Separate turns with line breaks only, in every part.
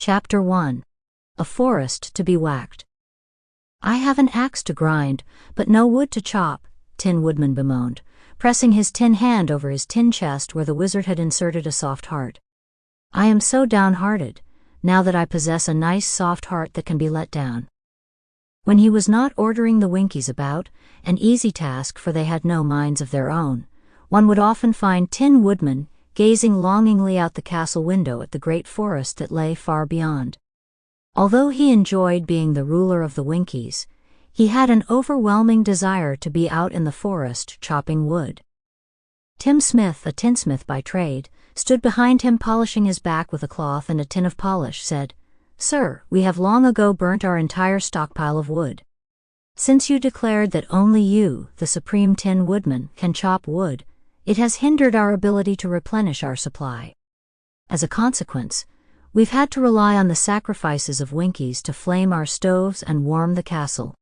Chapter 1. A Forest to be Whacked. "I have an axe to grind, but no wood to chop," Tin Woodman bemoaned, pressing his tin hand over his tin chest where the wizard had inserted a soft heart. "I am so downhearted, now that I possess a nice soft heart that can be let down." When he was not ordering the Winkies about, an easy task for they had no minds of their own, one would often find Tin Woodman gazing longingly out the castle window at the great forest that lay far beyond. Although he enjoyed being the ruler of the Winkies, he had an overwhelming desire to be out in the forest chopping wood. Tim Smith, a tinsmith by trade, stood behind him polishing his back with a cloth and a tin of polish, said, "Sir, we have long ago burnt our entire stockpile of wood. Since you declared that only you, the supreme Tin Woodman, can chop wood, it has hindered our ability to replenish our supply. As a consequence, we've had to rely on the sacrifices of Winkies to flame our stoves and warm the castle.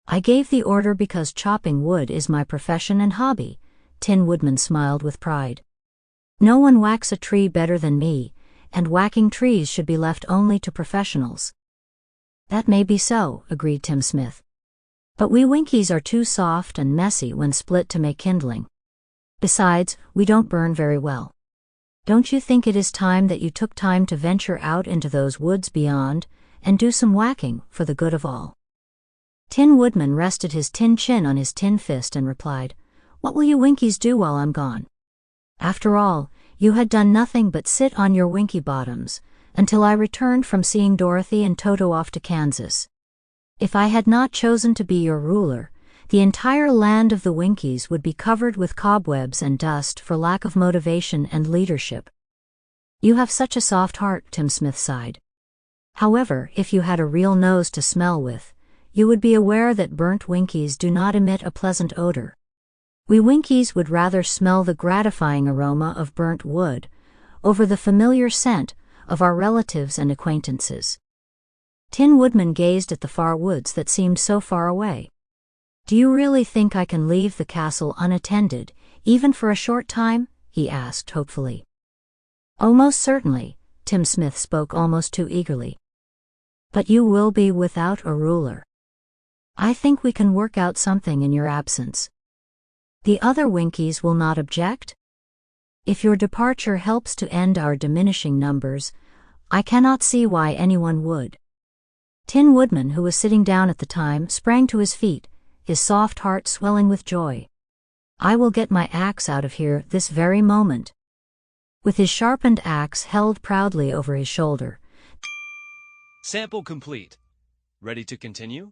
I gave the order because chopping wood is my profession and hobby," Tin Woodman smiled with pride. "No one whacks a tree better than me, and whacking trees should be left only to professionals." "That may be so," agreed Tim Smith. "But we Winkies are too soft and messy when split to make kindling. Besides, we don't burn very well. Don't you think it is time that you took time to venture out into those woods beyond, and do some whacking for the good of all?" Tin Woodman rested his tin chin on his tin fist and replied, "What will you Winkies do while I'm gone? After all, you had done nothing but sit on your Winky bottoms, until I returned from seeing Dorothy and Toto off to Kansas. If I had not chosen to be your ruler, the entire land of the Winkies would be covered with cobwebs and dust for lack of motivation and leadership." "You have such a soft heart," Tim Smith sighed. "However, if you had a real nose to smell with, you would be aware that burnt Winkies do not emit a pleasant odor. We Winkies would rather smell the gratifying aroma of burnt wood over the familiar scent of our relatives and acquaintances." Tin Woodman gazed at the far woods that seemed so far away. "Do you really think I can leave the castle unattended, even for a short time?" he asked hopefully. "Oh, most certainly," Tim Smith spoke almost too eagerly. "But you will be without a ruler. I think we can work out something in your absence. The other Winkies will not object? If your departure helps to end our diminishing numbers, I cannot see why anyone would." Tin Woodman, who was sitting down at the time, sprang to his feet, his soft heart swelling with joy. "I will get my axe out of here this very moment." With his sharpened axe held proudly over his shoulder,
Sample complete. Ready to continue?